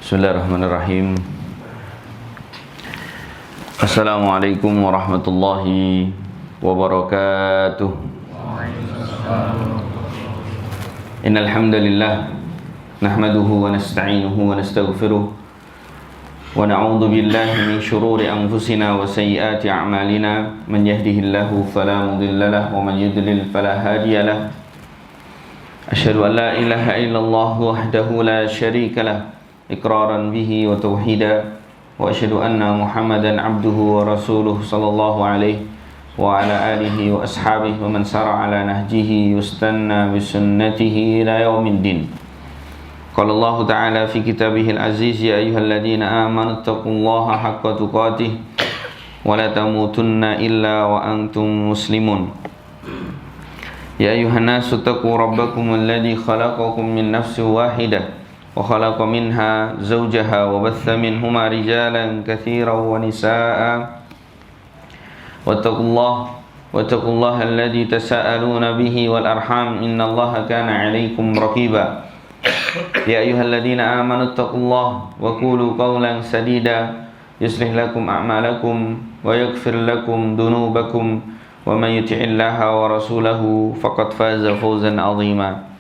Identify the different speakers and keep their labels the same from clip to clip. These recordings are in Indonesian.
Speaker 1: Bismillahirrahmanirrahim. Assalamualaikum warahmatullahi wabarakatuh. Innal hamdalillah nahmaduhu wa nasta'inuhu wa nastaghfiruh wa na'udzu billahi min shururi anfusina wa sayyiati a'malina. Man yahdihillahu fala mudilla lahu wa man yudlil fala hadiya lahu. Asyhadu an la ilaha illallah wahdahu la syarika lahu iqraran bihi wa tauhida wa asyhadu anna Muhammadan abduhu wa rasuluh sallallahu alaihi wa ala alihi wa ashabihi wa man sara ala nahjihi yustanna bi sunnatihi ila yaumiddin. Qala Allah ta'ala fi kitabihil aziz, ya ayyuhalladzina amanu taqullaha haqqa tuqatih wa la tamutunna illa wa antum muslimun. Ya ayyuhan nasu taqu rabbakum alladzi khalaqakum min nafsin wahidah wa khalaqa minha zawjaha wa batha minhuma rijalan katsiran wa nisaa'a wattaqullaha alladzi tasaaluna bihi wal arham innallaha kana 'alaykum raqiba. Ya ayyuhalladzina amanu taqullaha wa qulu qawlan sadida yuslih lakum a'malakum wa yaghfir lakum dhunubakum wa man yuti'illaha wa rasulahu faqad faza fawzan 'azima.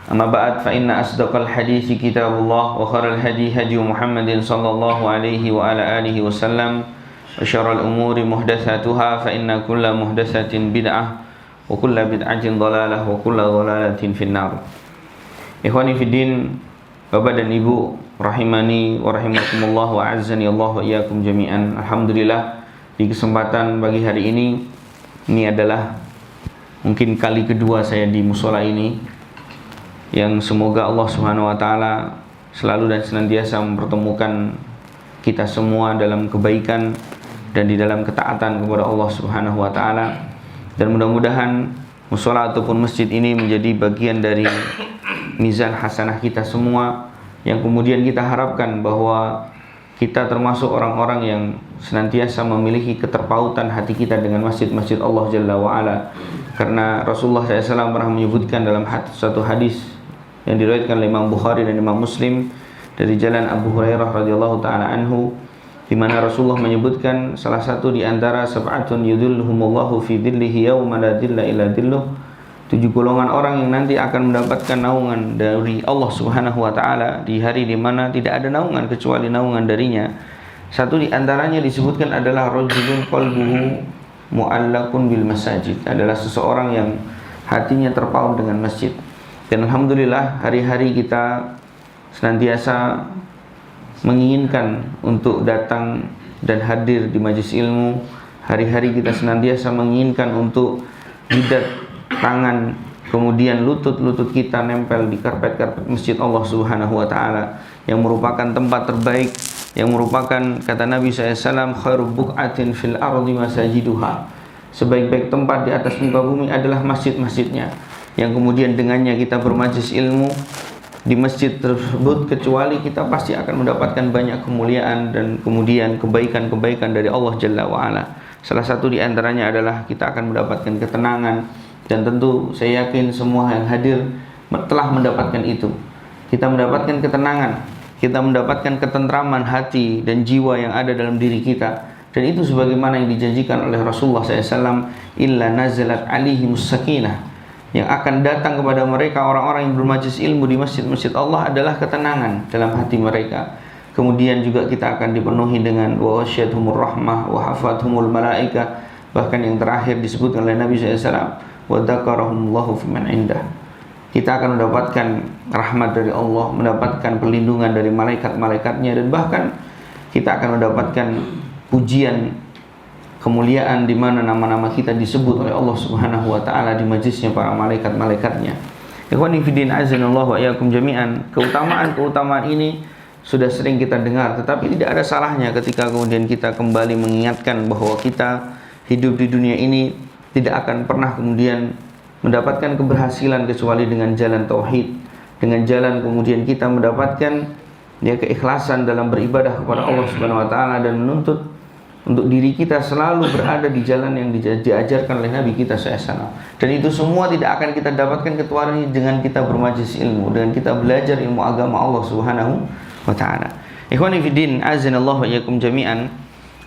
Speaker 1: Amma ba'd, fa inna asdaqal hadithi kitabullah wa khairal hadi hadi Muhammadin sallallahu alaihi wa ala alihi wasallam wa syarral umuri muhdatsatuha fa inna kulla muhdatsatin bid'ah wa kulla bid'atin dhalalah wa kulla dhalalatin finnar. Ikhwani fiddin, Bapak dan Ibu rahimani wa rahimakumullah wa azzani Allah wa iyyakum jami'an. Alhamdulillah, di kesempatan pagi hari ini adalah mungkin kali kedua saya di musola ini, yang semoga Allah Subhanahu wa taala selalu dan senantiasa mempertemukan kita semua dalam kebaikan dan di dalam ketaatan kepada Allah Subhanahu wa taala, dan mudah-mudahan musola ataupun masjid ini menjadi bagian dari mizan hasanah kita semua, yang kemudian kita harapkan bahwa kita termasuk orang-orang yang senantiasa memiliki keterpautan hati kita dengan masjid-masjid Allah Jalla wa'ala. Karena Rasulullah SAW pernah menyebutkan dalam satu hadis yang diriwayatkan oleh Imam Bukhari dan Imam Muslim dari jalan Abu Hurairah radhiyallahu taala anhu, di mana Rasulullah menyebutkan salah satu di antara sab'atun yudhilluhumullahu fi dhillihi yauma la dhilla illa dhilluh, 7 golongan orang yang nanti akan mendapatkan naungan dari Allah Subhanahu wa taala di hari di mana tidak ada naungan kecuali naungan darinya. Satu di antaranya disebutkan adalah rajulun qalbuhu mu'allaqun bil masajid, adalah seseorang yang hatinya terpaut dengan masjid. Dan alhamdulillah, hari-hari kita senantiasa menginginkan untuk datang dan hadir di majelis ilmu. Hari-hari kita senantiasa menginginkan untuk jidat tangan, kemudian lutut-lutut kita nempel di karpet-karpet masjid Allah Subhanahu wa taala, yang merupakan tempat terbaik, yang merupakan, kata Nabi SAW, khairu buq'atin fil ardi masajiduha, sebaik-baik tempat di atas muka bumi adalah masjid-masjidnya, yang kemudian dengannya kita bermajlis ilmu di masjid tersebut, kecuali kita pasti akan mendapatkan banyak kemuliaan dan kemudian kebaikan-kebaikan dari Allah Jalla wa'ala. Salah satu di antaranya adalah kita akan mendapatkan ketenangan, dan tentu saya yakin semua yang hadir telah mendapatkan itu. Kita mendapatkan ketenangan, kita mendapatkan ketentraman hati dan jiwa yang ada dalam diri kita, dan itu sebagaimana yang dijanjikan oleh Rasulullah SAW, illa nazalat alihimus sakinah, yang akan datang kepada mereka orang-orang yang bermajlis ilmu di masjid-masjid Allah adalah ketenangan dalam hati mereka. Kemudian juga kita akan dipenuhi dengan wa wasyathumur rahmah wa hafathumul malaika, bahkan yang terakhir disebutkan oleh Nabi SAW, wa dzakarahumullahu fiman indah. Kita akan mendapatkan rahmat dari Allah, mendapatkan perlindungan dari malaikat-malaikatnya, dan bahkan kita akan mendapatkan pujian, kemuliaan di mana nama-nama kita disebut oleh Allah Subhanahu wa taala di majlisnya para malaikat-malaikatnya. Ikhwani fiddin azanallahu wa iyyakum jami'an. Keutamaan-keutamaan ini sudah sering kita dengar, tetapi tidak ada salahnya ketika kemudian kita kembali mengingatkan bahwa kita hidup di dunia ini tidak akan pernah kemudian mendapatkan keberhasilan kecuali dengan jalan tauhid, dengan jalan kemudian kita mendapatkan keikhlasan dalam beribadah kepada Allah Subhanahu wa taala, dan menuntut untuk diri kita selalu berada di jalan yang diajarkan oleh Nabi kita SAW. Dan itu semua tidak akan kita dapatkan kecuali dengan kita bermajlis ilmu, dengan kita belajar ilmu agama Allah Subhanahu wa ta'ala. Ikhwani fiddin, azanallahu wa iyyakum jami'an.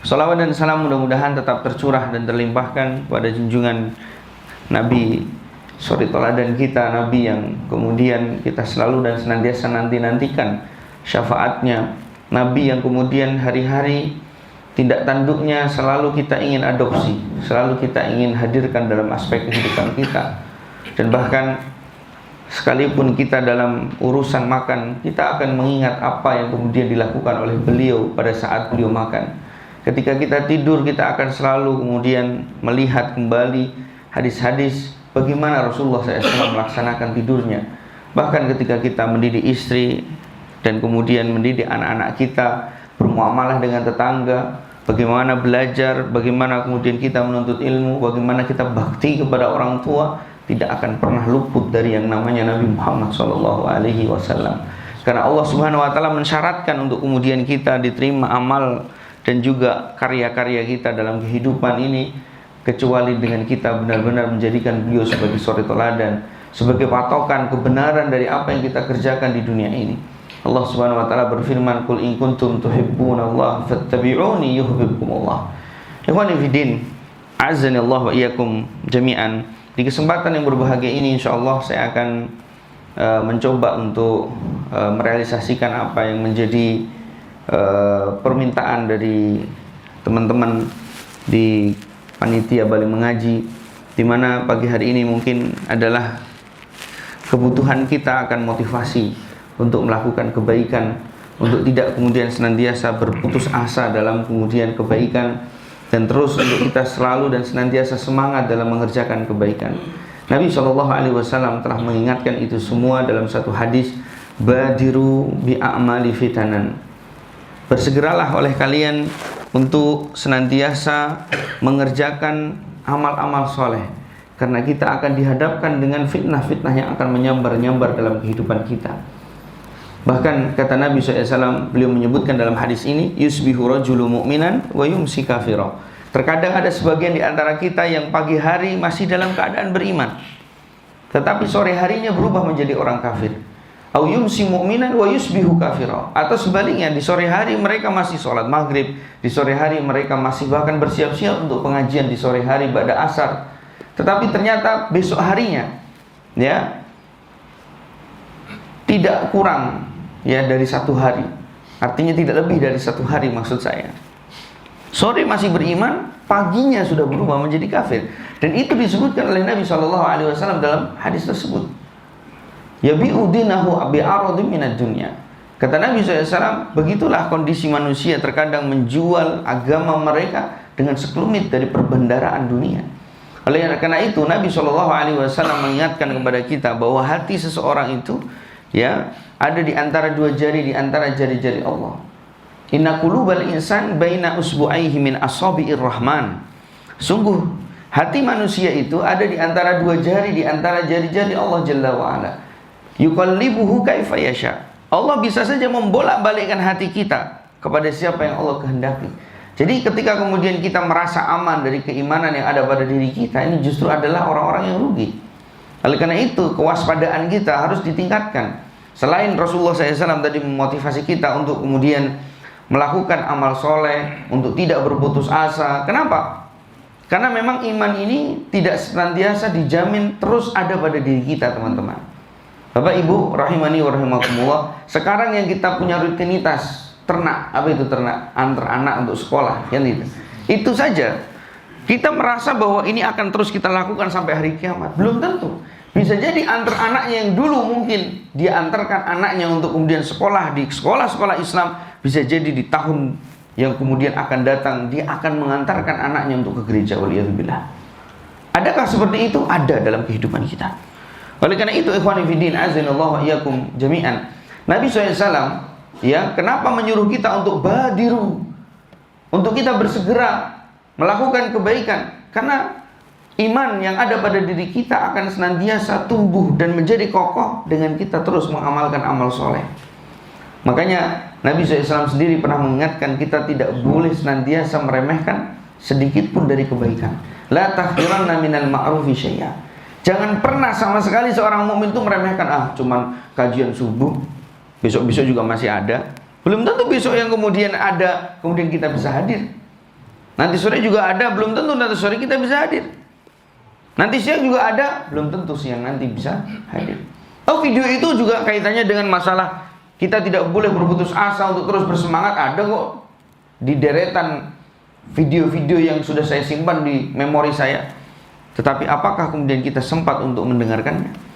Speaker 1: Salawat dan salam mudah-mudahan tetap tercurah dan terlimpahkan pada junjungan Nabi, suri teladan kita, Nabi yang kemudian kita selalu dan senantiasa nantikan syafaatnya, Nabi yang kemudian hari-hari tindak tanduknya selalu kita ingin adopsi, selalu kita ingin hadirkan dalam aspek kehidupan kita. Dan bahkan sekalipun kita dalam urusan makan, kita akan mengingat apa yang kemudian dilakukan oleh beliau pada saat beliau makan. Ketika kita tidur, kita akan selalu kemudian melihat kembali hadis-hadis bagaimana Rasulullah SAW melaksanakan tidurnya. Bahkan ketika kita mendidik istri dan kemudian mendidik anak-anak kita, bermuamalah dengan tetangga, bagaimana belajar, bagaimana kemudian kita menuntut ilmu, bagaimana kita bakti kepada orang tua, tidak akan pernah luput dari yang namanya Nabi Muhammad SAW. Karena Allah Subhanahu Wa Taala mensyaratkan untuk kemudian kita diterima amal dan juga karya-karya kita dalam kehidupan ini, kecuali dengan kita benar-benar menjadikan beliau sebagai suri teladan, sebagai patokan kebenaran dari apa yang kita kerjakan di dunia ini. Allah Subhanahu wa taala berfirman, "Qul in kuntum tuhibbunallaha fattabi'uni yuhibbukumullah." Ikhwani fiddin, azanillahu wa iyyakum jami'an. Di kesempatan yang berbahagia ini insyaallah saya akan mencoba untuk merealisasikan apa yang menjadi permintaan dari teman-teman di panitia Bali Mengaji, di mana pagi hari ini mungkin adalah kebutuhan kita akan motivasi untuk melakukan kebaikan, untuk tidak kemudian senantiasa berputus asa dalam kemudian kebaikan, dan terus untuk kita selalu dan senantiasa semangat dalam mengerjakan kebaikan. Nabi SAW telah mengingatkan itu semua dalam satu hadis, "Badiru bi'a'mali fitanan." Bersegeralah oleh kalian untuk senantiasa mengerjakan amal-amal soleh, karena kita akan dihadapkan dengan fitnah-fitnah yang akan menyambar-nyambar dalam kehidupan kita. Bahkan kata Nabi SAW, beliau menyebutkan dalam hadis ini, "Yusbihu rajulu mu'minan wa yumsi kafira." Terkadang ada sebagian di antara kita yang pagi hari masih dalam keadaan beriman, tetapi sore harinya berubah menjadi orang kafir. Au yumsi mu'minan wa yusbihu kafira. Atau sebaliknya, di sore hari mereka masih sholat maghrib, di sore hari mereka masih bahkan bersiap-siap untuk pengajian di sore hari ba'da asar, tetapi ternyata besok harinya ya tidak kurang ya dari satu hari. Artinya tidak lebih dari satu hari maksud saya. Sore masih beriman, paginya sudah berubah menjadi kafir. Dan itu disebutkan oleh Nabi SAW dalam hadis tersebut. Yabi'u dinahu bi'aradin minad dunya. Kata Nabi SAW, begitulah kondisi manusia terkadang menjual agama mereka dengan sekelumit dari perbendaharaan dunia. Oleh karena itu Nabi SAW mengingatkan kepada kita bahwa hati seseorang itu ya ada di antara dua jari, di antara jari-jari Allah. Inna qulubal insan baina usbu'aihi min asabi'ir rahman. Sungguh hati manusia itu ada di antara dua jari, di antara jari-jari Allah Jalla wa'ala. Yuqallibuhu kaifa yasha. Allah bisa saja membolak-balikkan hati kita kepada siapa yang Allah kehendaki. Jadi ketika kemudian kita merasa aman dari keimanan yang ada pada diri kita, ini justru adalah orang-orang yang rugi. Oleh karena itu kewaspadaan kita harus ditingkatkan. Selain Rasulullah SAW tadi memotivasi kita untuk kemudian melakukan amal soleh, untuk tidak berputus asa. Kenapa? Karena memang iman ini tidak senantiasa dijamin terus ada pada diri kita, teman-teman. Bapak Ibu rahimani wa rahimakumullah, sekarang yang kita punya rutinitas ternak, apa itu ternak? Antar anak untuk sekolah, kan itu. Itu saja kita merasa bahwa ini akan terus kita lakukan sampai hari kiamat. Belum tentu. Bisa jadi antar anaknya yang dulu mungkin dia antarkan anaknya untuk kemudian sekolah di sekolah-sekolah Islam, bisa jadi di tahun yang kemudian akan datang dia akan mengantarkan anaknya untuk ke gereja, waliyadzubillah. Adakah seperti itu? Ada dalam kehidupan kita. Oleh karena itu ikhwani fiddin azanallahu wa iyyakum jami'an, Nabi SAW ya kenapa menyuruh kita untuk badiru, untuk kita bersegera melakukan kebaikan? Karena iman yang ada pada diri kita akan senantiasa tumbuh dan menjadi kokoh dengan kita terus mengamalkan amal soleh. Makanya Nabi SAW sendiri pernah mengingatkan kita tidak boleh senantiasa meremehkan sedikit pun dari kebaikan. La tahqiranna minal ma'rufi syai'a. Jangan pernah sama sekali seorang mukmin itu meremehkan, cuman kajian subuh, besok-besok juga masih ada, Belum tentu besok yang kemudian ada, kemudian kita bisa hadir. Nanti sore juga ada, belum tentu nanti sore kita bisa hadir. Nanti siang juga ada, belum tentu siang nanti bisa hadir. Oh, video itu juga kaitannya dengan masalah kita tidak boleh berputus asa untuk terus bersemangat. Ada kok di deretan video-video yang sudah saya simpan di memori saya. Tetapi apakah kemudian kita sempat untuk mendengarkannya?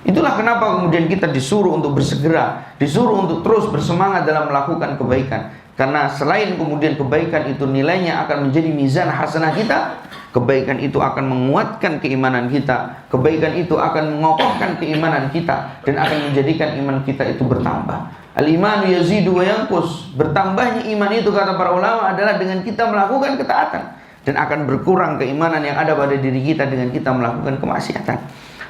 Speaker 1: Itulah kenapa kemudian kita disuruh untuk bersegera, disuruh untuk terus bersemangat dalam melakukan kebaikan. Karena selain kemudian kebaikan itu nilainya akan menjadi mizan hasanah kita, kebaikan itu akan menguatkan keimanan kita, kebaikan itu akan mengokohkan keimanan kita, dan akan menjadikan iman kita itu bertambah. Al-imanu yazidu wa yanqus. Bertambahnya iman itu, kata para ulama, adalah dengan kita melakukan ketaatan, dan akan berkurang keimanan yang ada pada diri kita dengan kita melakukan kemaksiatan.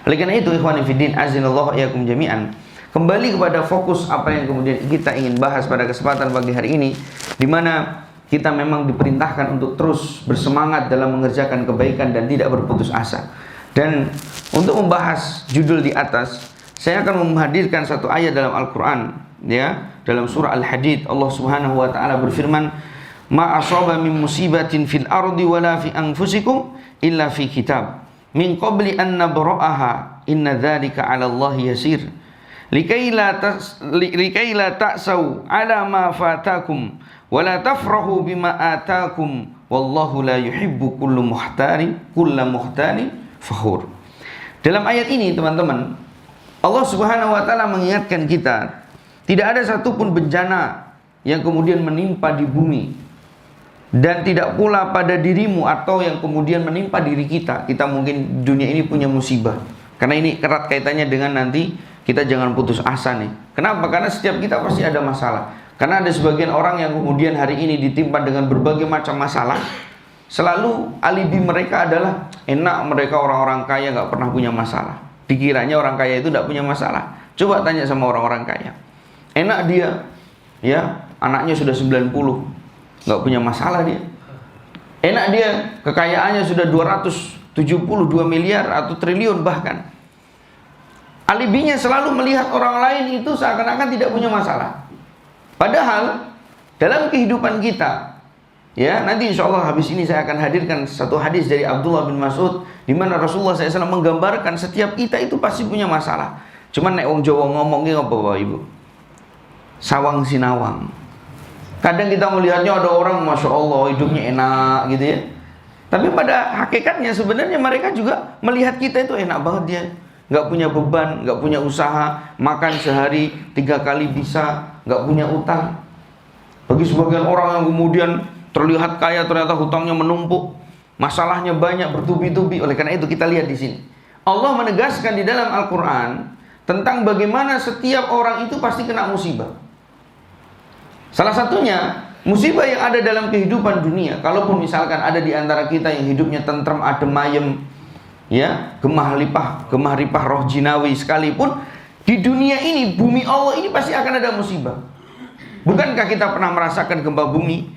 Speaker 1: Oleh karena itu, ikhwani fiddin, azinallahu iyyakum jami'an, kembali kepada fokus apa yang kemudian kita ingin bahas pada kesempatan pagi hari ini, di mana kita memang diperintahkan untuk terus bersemangat dalam mengerjakan kebaikan dan tidak berputus asa. Dan untuk membahas judul di atas, saya akan menghadirkan satu ayat dalam Al-Quran, ya, dalam surah Al-Hadid. Allah Subhanahu wa taala berfirman, "Ma asaba min musibatin fil ardi wala fi anfusikum illa fi kitab min qabli an nabra'aha inna dzalika 'ala Allah yasir likai la ta'sau 'ala ma fatakum wala tafrahu bima atakum wallahu la yuhibbu kulla muhtarin fakhur." Dalam ayat ini, teman-teman, Allah Subhanahu wa taala mengingatkan kita, tidak ada satupun bencana yang kemudian menimpa di bumi, dan tidak pula pada dirimu atau yang kemudian menimpa diri kita. Kita mungkin dunia ini punya musibah, karena ini erat kaitannya dengan nanti kita jangan putus asa nih. Kenapa? Karena setiap kita pasti ada masalah. Karena ada sebagian orang yang kemudian hari ini ditimpa dengan berbagai macam masalah. Selalu alibi mereka adalah enak, mereka orang-orang kaya gak pernah punya masalah. Dikiranya orang kaya itu gak punya masalah. Coba tanya sama orang-orang kaya, enak dia, ya, anaknya sudah 90, gak punya masalah dia. Enak dia, kekayaannya sudah 272 miliar atau triliun bahkan. Alibinya selalu melihat orang lain itu seakan-akan tidak punya masalah. Padahal dalam kehidupan kita, ya, nanti insya Allah habis ini saya akan hadirkan satu hadis dari Abdullah bin Mas'ud, di mana Rasulullah SAW menggambarkan setiap kita itu pasti punya masalah. Cuman nek wong Jawa ngomongnya apa Bapak Ibu? Sawang sinawang. Kadang kita melihatnya ada orang Masya Allah hidupnya enak gitu ya, tapi pada hakikatnya sebenarnya mereka juga melihat kita itu enak banget dia, gak punya beban, gak punya usaha, makan sehari 3 kali bisa, gak punya utang. Bagi sebagian orang yang kemudian terlihat kaya, ternyata hutangnya menumpuk, masalahnya banyak, bertubi-tubi. Oleh karena itu kita lihat di sini, Allah menegaskan di dalam Al-Quran tentang bagaimana setiap orang itu pasti kena musibah. Salah satunya musibah yang ada dalam kehidupan dunia. Kalaupun misalkan ada di antara kita yang hidupnya tentrem, adem ayem, ya, gemah ripah roh jinawi sekalipun, di dunia ini, bumi Allah ini pasti akan ada musibah. Bukankah kita pernah merasakan gempa bumi?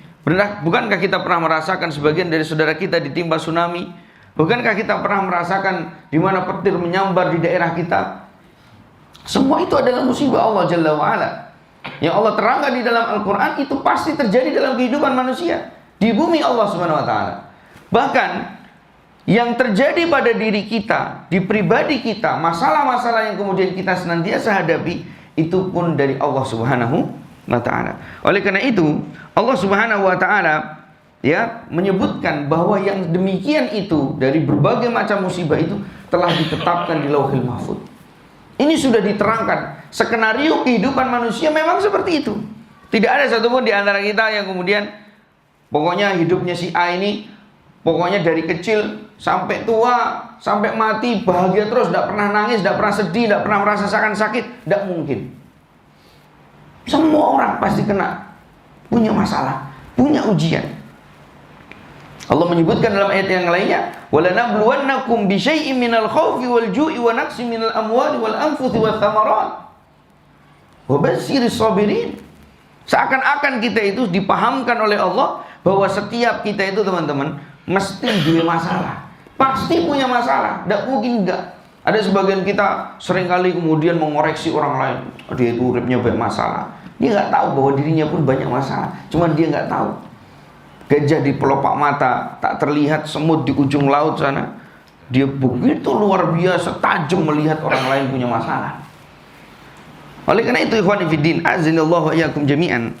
Speaker 1: Bukankah kita pernah merasakan sebagian dari saudara kita ditimpa tsunami? Bukankah kita pernah merasakan di mana petir menyambar di daerah kita? Semua itu adalah musibah Allah Jalla wa'ala, yang Allah terangkan di dalam Al-Quran. Itu pasti terjadi dalam kehidupan manusia di bumi Allah Subhanahu wa ta'ala. Bahkan yang terjadi pada diri kita, di pribadi kita, masalah-masalah yang kemudian kita senantiasa hadapi, itu pun dari Allah Subhanahu wa ta'ala. Oleh karena itu Allah Subhanahu wa ta'ala, ya, menyebutkan bahwa yang demikian itu, dari berbagai macam musibah itu, telah ditetapkan di Lauhil Mahfuz. Ini sudah diterangkan. Skenario kehidupan manusia memang seperti itu. Tidak ada satupun di antara kita yang kemudian pokoknya hidupnya si A ini, pokoknya dari kecil sampai tua, sampai mati bahagia terus, tidak pernah nangis, tidak pernah sedih, tidak pernah merasakan sakit. Tidak mungkin. Semua orang pasti kena, punya masalah, punya ujian. Allah menyebutkan dalam ayat yang lainnya, "Walanabluwannakum bisyai'in minal khaufi wal ju'i wa naqsin minal amwali wal anfusi wath thamarat wa basyiris sabirin." Seakan-akan kita itu dipahamkan oleh Allah bahwa setiap kita itu, teman-teman, mesti punya masalah. Pasti punya masalah, tidak mungkin enggak. Ada sebagian kita seringkali kemudian mengoreksi orang lain, dia itu uripnya banyak masalah, Dia nggak tahu bahwa dirinya pun banyak masalah. Cuman dia nggak tahu. Gajah di pelopak mata, tak terlihat semut di ujung laut sana. Dia begitu luar biasa tajam melihat orang lain punya masalah. Oleh karena itu ikhwan fillah, azinallahu wa iyyakum jami'an.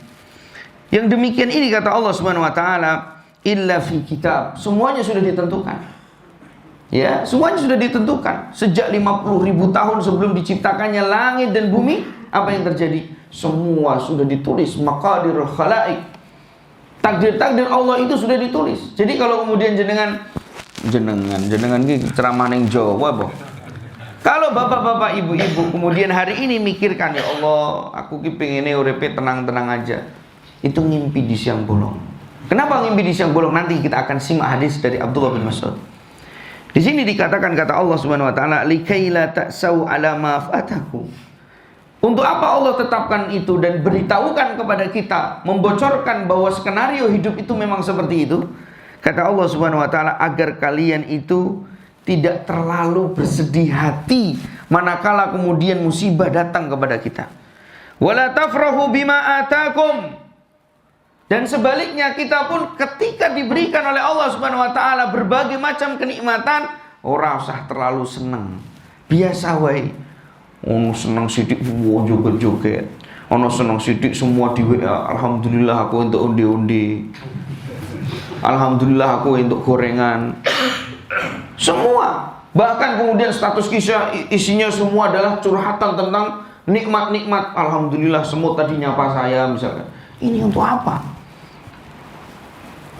Speaker 1: Yang demikian ini kata Allah Subhanahu wa taala, illa fi kitab. Semuanya sudah ditentukan. Ya, semuanya sudah ditentukan. Sejak 50.000 tahun sebelum diciptakannya langit dan bumi, apa yang terjadi? Semua sudah ditulis, maqadirul khalaik. Takdir-takdir Allah itu sudah ditulis. Jadi kalau kemudian jenengan ceramah ning Jawa boh. Kalau bapak-bapak, ibu-ibu kemudian hari ini mikirkan, ya Allah, aku ki pengene uripe tenang-tenang aja. Itu ngimpi di siang bolong. Kenapa ngimpi di siang bolong? Nanti kita akan simak hadis dari Abdullah bin Mas'ud. Di sini dikatakan kata Allah Subhanahu wa taala, likaila ta'sau ala ma fatakum. Untuk apa Allah tetapkan itu dan beritahukan kepada kita, membocorkan bahwa skenario hidup itu memang seperti itu? Kata Allah Subhanahu wa taala, agar kalian itu tidak terlalu bersedih hati manakala kemudian musibah datang kepada kita. Wala tafrahu bima atakum. Dan sebaliknya kita pun ketika diberikan oleh Allah Subhanahu wa taala berbagai macam kenikmatan, ora usah terlalu senang. Biasa wae. Ono senang sidik joget-joget. Ono senang sidik semua di WA. Alhamdulillah aku untuk undi-undi. Alhamdulillah aku untuk gorengan. Semua. Bahkan kemudian status kisah isinya semua adalah curhatan tentang nikmat-nikmat. Alhamdulillah semut tadi nyapa saya misalkan. Ini untuk apa?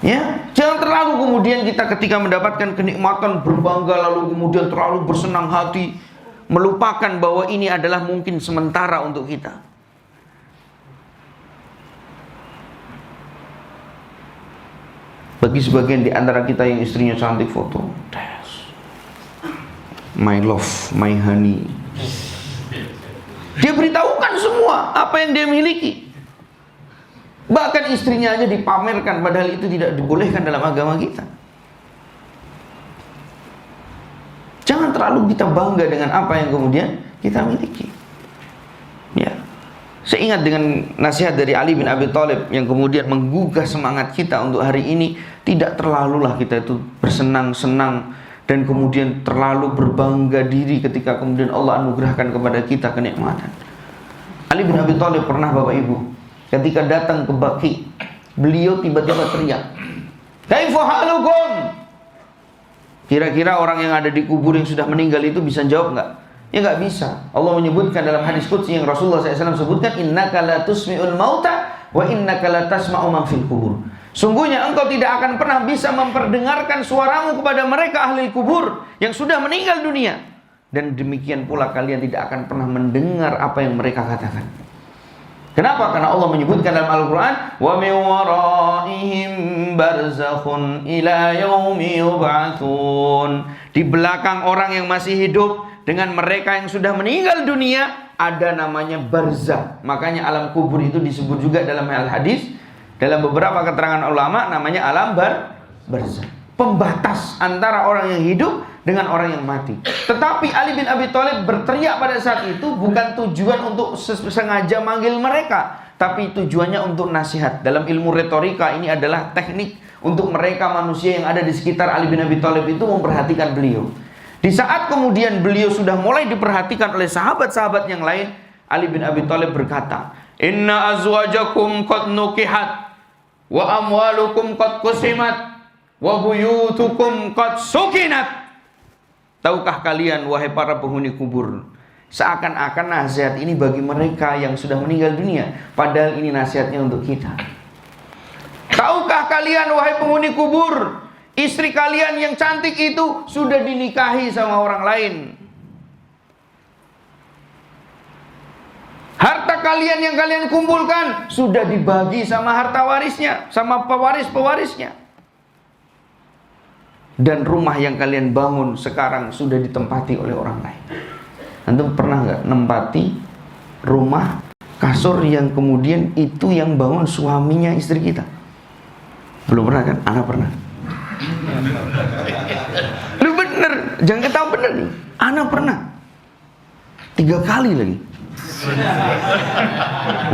Speaker 1: Ya, jangan terlalu kemudian kita ketika mendapatkan kenikmatan berbangga lalu kemudian terlalu bersenang hati, melupakan bahwa ini adalah mungkin sementara untuk kita. Bagi sebagian di antara kita yang istrinya cantik foto, my love, my honey. Dia beritahukan semua apa yang dia miliki. Bahkan istrinya aja dipamerkan, padahal itu tidak dibolehkan dalam agama kita. Jangan terlalu kita bangga dengan apa yang kemudian kita miliki. Ya. Saya ingat dengan nasihat dari Ali bin Abi Thalib yang kemudian menggugah semangat kita untuk hari ini. Tidak terlalulah kita itu bersenang-senang dan kemudian terlalu berbangga diri ketika kemudian Allah anugerahkan kepada kita kenikmatan. Ali bin Abi Thalib pernah Bapak Ibu, ketika datang ke Baqi, beliau tiba-tiba teriak, "Kaifa halukum?" Kira-kira orang yang ada di kubur yang sudah meninggal itu bisa jawab enggak? Ya enggak bisa. Allah menyebutkan dalam hadis qudsi yang Rasulullah SAW sebutkan, innaka la tusmi'ul mauta wa innaka la tasma'u man fil kubur. Sungguhnya engkau tidak akan pernah bisa memperdengarkan suaramu kepada mereka ahli kubur yang sudah meninggal dunia. Dan demikian pula kalian tidak akan pernah mendengar apa yang mereka katakan. Kenapa? Karena Allah menyebutkan dalam Al-Quran, wa min waraihim barzakhun ila yaumi yub'atsun. Di belakang orang yang masih hidup dengan mereka yang sudah meninggal dunia ada namanya barzakh. Makanya alam kubur itu disebut juga dalam hadis, dalam beberapa keterangan ulama namanya alam barzakh. Pembatas antara orang yang hidup dengan orang yang mati. Tetapi Ali bin Abi Thalib berteriak pada saat itu bukan tujuan untuk sengaja manggil mereka, tapi tujuannya untuk nasihat. Dalam ilmu retorika ini adalah teknik untuk mereka manusia yang ada di sekitar Ali bin Abi Thalib itu memperhatikan beliau. Di saat kemudian beliau sudah mulai diperhatikan oleh sahabat-sahabat yang lain, Ali bin Abi Thalib berkata, "Inna azwajakum qad nukihat wa amwalukum qad qusimat wa buyutukum qad sukinat." Tahukah kalian wahai para penghuni kubur, seakan-akan nasihat ini bagi mereka yang sudah meninggal dunia, padahal ini nasihatnya untuk kita. Tahukah kalian wahai penghuni kubur, istri kalian yang cantik itu sudah dinikahi sama orang lain. Harta kalian yang kalian kumpulkan sudah dibagi sama harta warisnya, sama pewaris-pewarisnya. Dan rumah yang kalian bangun sekarang sudah ditempati oleh orang lain. Antum pernah nggak nempati rumah kasur yang kemudian itu yang bangun suaminya istri kita? Belum pernah kan? Ana pernah. Lu bener, jangan ketawa bener nih. Ana pernah 3 kali lagi.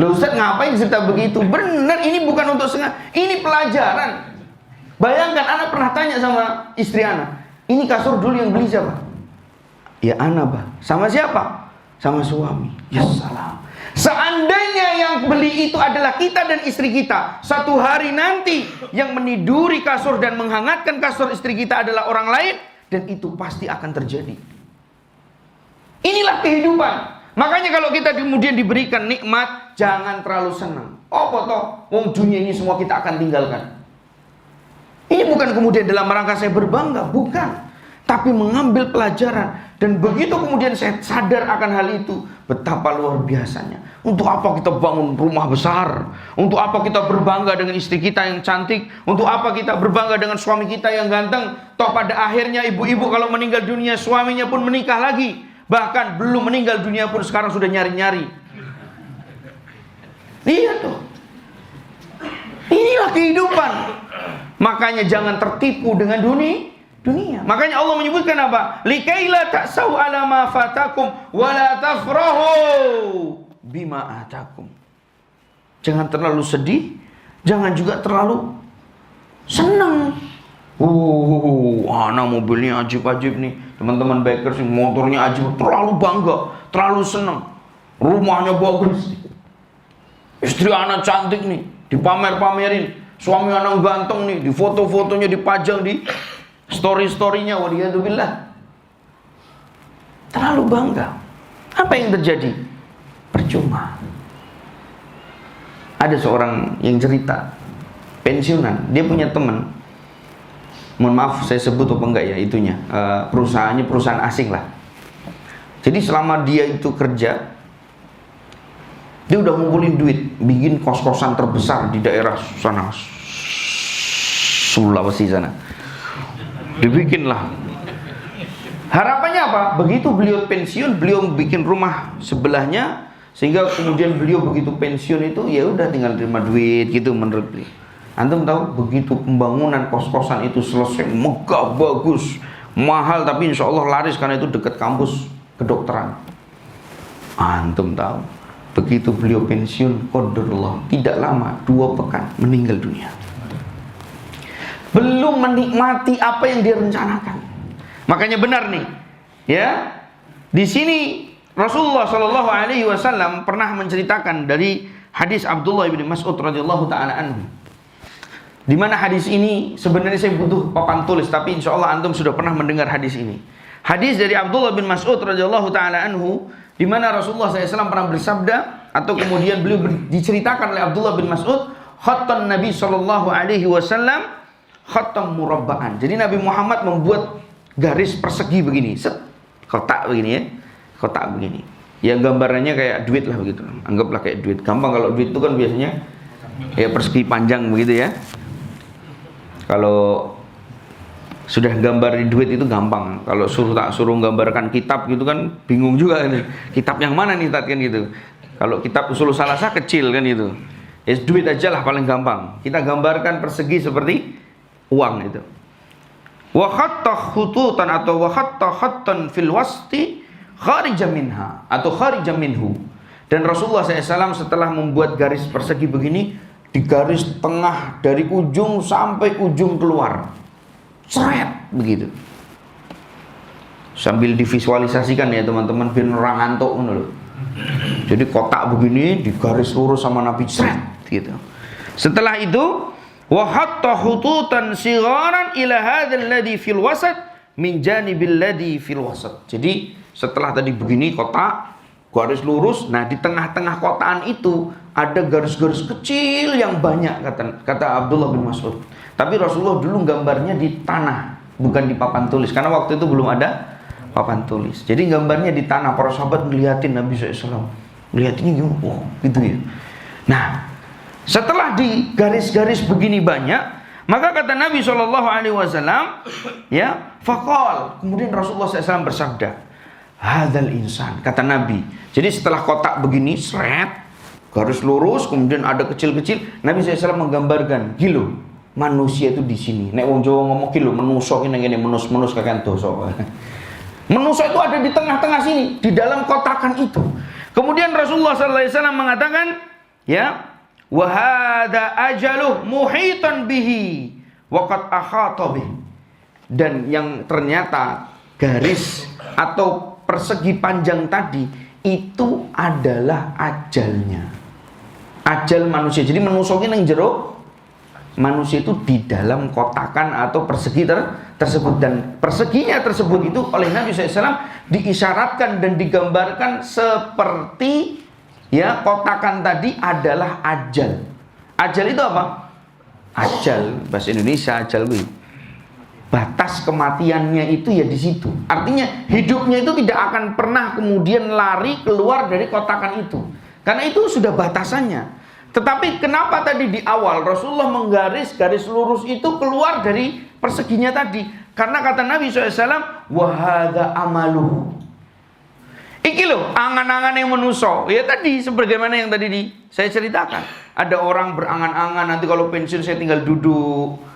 Speaker 1: Loh Ustaz, ngapain cerita begitu? Bener, ini bukan untuk sengaja, ini pelajaran. Bayangkan, anak pernah tanya sama istri anak, ini kasur dulu yang beli siapa? Ya anak, Bah. Sama siapa? Sama suami. Ya salam. Seandainya yang beli itu adalah kita dan istri kita, satu hari nanti yang meniduri kasur dan menghangatkan kasur istri kita adalah orang lain, dan itu pasti akan terjadi. Inilah kehidupan. Makanya kalau kita kemudian diberikan nikmat, jangan terlalu senang. Oh toh, wong dunia ini semua kita akan tinggalkan. Ini bukan kemudian dalam rangka saya berbangga, bukan. Tapi mengambil pelajaran. Dan begitu kemudian saya sadar akan hal itu, betapa luar biasanya. Untuk apa kita bangun rumah besar? Untuk apa kita berbangga dengan istri kita yang cantik? Untuk apa kita berbangga dengan suami kita yang ganteng? Toh pada akhirnya ibu-ibu kalau meninggal dunia, suaminya pun menikah lagi. Bahkan belum meninggal dunia pun sekarang sudah nyari-nyari. Lihat tuh. Inilah kehidupan. Makanya jangan tertipu dengan dunia. Makanya Allah menyebutkan apa? Likaila ta'sau ala ma fatakum wa la tafrahu bima atakum. Jangan terlalu sedih, jangan juga terlalu senang. Anak mobilnya ajib-ajib nih. Teman-teman bikers motornya ajib, terlalu bangga, terlalu senang. Rumahnya bagus. Istri anak cantik nih, dipamer-pamerin. Suami anak ganteng nih, di foto-fotonya dipajang di story-storynya, waliyadzubillah. Terlalu bangga. Apa yang terjadi? Percuma. Ada seorang yang cerita, pensiunan, dia punya teman. Mohon maaf saya sebut apa enggak ya itunya, perusahaannya perusahaan asing lah. Jadi selama dia itu kerja, dia udah ngumpulin duit, bikin kos-kosan terbesar di daerah sana, Sulawesi sana. Dibikinlah. Harapannya apa? Begitu beliau pensiun, beliau bikin rumah sebelahnya, sehingga kemudian beliau begitu pensiun itu ya udah tinggal terima duit gitu menurut beliau. Antum tahu begitu pembangunan kos-kosan itu selesai, megah, bagus, mahal, tapi insya Allah laris karena itu dekat kampus kedokteran. Antum tahu begitu beliau pensiun, qadarullah, tidak lama 2 pekan meninggal dunia. Belum menikmati apa yang dia rencanakan. Makanya benar nih, ya. Di sini Rasulullah Shallallahu Alaihi Wasallam pernah menceritakan dari hadis Abdullah bin Mas'ud radhiyallahu taala anhu. Di mana hadis ini sebenarnya saya butuh papan tulis, tapi insya Allah antum sudah pernah mendengar hadis ini. Hadis dari Abdullah bin Mas'ud radhiyallahu taala anhu, di mana Rasulullah SAW pernah bersabda, atau kemudian beliau diceritakan oleh Abdullah bin Mas'ud, khattan Nabi Shallallahu Alaihi Wasallam khatam murabba'an. Jadi Nabi Muhammad membuat garis persegi begini, set, kotak begini ya, kotak begini. Ya gambarannya kayak duit lah begitu. Anggaplah kayak duit. Gampang kalau duit itu kan biasanya ya persegi panjang begitu ya. Kalau sudah gambar di duit itu gampang. Kalau suruh gambarkan kitab gitu kan bingung juga nih. Kitab yang mana nih kan gitu. Kalau kitab usul salasa kecil kan itu. Ya duit aja lah paling gampang. Kita gambarkan persegi seperti uang itu. Wa khatta khututan atau wa khatta khattan fil wasti kharija minha atau kharija minhu. Dan Rasulullah SAW setelah membuat garis persegi begini, di garis tengah dari ujung sampai ujung keluar, seret begitu. Sambil divisualisasikan ya teman-teman, biar orang ngantuk loh. Jadi kotak begini di garis lurus sama Nabi, seret gitu. Setelah itu wa hatta khututan sigharan ila hadzal ladzi fil wasat min janibil ladzi fil wasat. Jadi setelah tadi begini kotak garis lurus, nah di tengah-tengah kotaan itu ada garis-garis kecil yang banyak, kata Abdullah bin Mas'ud. Tapi Rasulullah dulu gambarnya di tanah, bukan di papan tulis, karena waktu itu belum ada papan tulis. Jadi gambarnya di tanah. Para sahabat ngeliatin Nabi SAW, ngeliatinnya gimana? Oh, gitu ya. Nah, setelah di garis-garis begini banyak, maka kata Nabi SAW, ya, faqal. Kemudian Rasulullah SAW bersabda, hadzal insan, kata Nabi. Jadi setelah kotak begini, seret, garis lurus, kemudian ada kecil-kecil, Nabi SAW menggambarkan, gilo, manusia itu di sini. Nek wong Jawa ngomong gilo, menusuk ini menus kakan dosa. Menusuk itu ada di tengah-tengah sini, di dalam kotakan itu. Kemudian Rasulullah SAW mengatakan, ya, wa hadza ajaluh muhitan bihi wa qad akhata bih. Dan yang ternyata garis atau persegi panjang tadi itu adalah ajalnya. Ajal manusia. Jadi manusia yang jero, manusia itu di dalam kotakan atau persegi tersebut. Dan perseginya tersebut itu oleh Nabi SAW diisyaratkan dan digambarkan seperti, ya, kotakan tadi adalah ajal. Ajal itu apa? Ajal bahasa Indonesia ajal itu batas kematiannya itu ya di situ. Artinya hidupnya itu tidak akan pernah kemudian lari keluar dari kotakan itu. Karena itu sudah batasannya. Tetapi kenapa tadi di awal Rasulullah menggaris garis lurus itu keluar dari perseginya tadi? Karena kata Nabi SAW, wahada amaluh. Iki loh angan-angan yang menuso. Ya tadi sebagaimana yang tadi saya ceritakan. Ada orang berangan-angan nanti kalau pensiun saya tinggal duduk,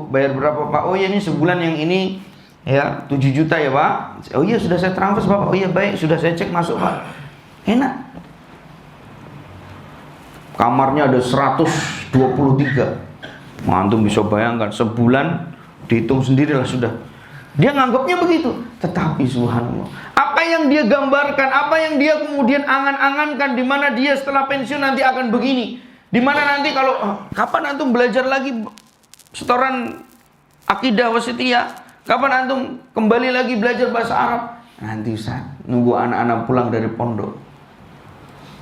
Speaker 1: bayar berapa Pak? Oh ya ini sebulan yang ini ya 7 juta ya Pak. Oh iya sudah saya transfer Bapak. Oh iya baik, sudah saya cek masuk Pak. Enak. Kamarnya ada 123. Antum bisa bayangkan sebulan dihitung sendirilah sudah. Dia nganggapnya begitu. Tetapi subhanallah, apa yang dia gambarkan, apa yang dia kemudian angan-angankan, di mana dia setelah pensiun nanti akan begini, di mana nanti kalau kapan antum belajar lagi setoran akidah wasitiyah, kapan antum kembali lagi belajar bahasa Arab? Nanti Ustaz, nunggu anak-anak pulang dari pondok,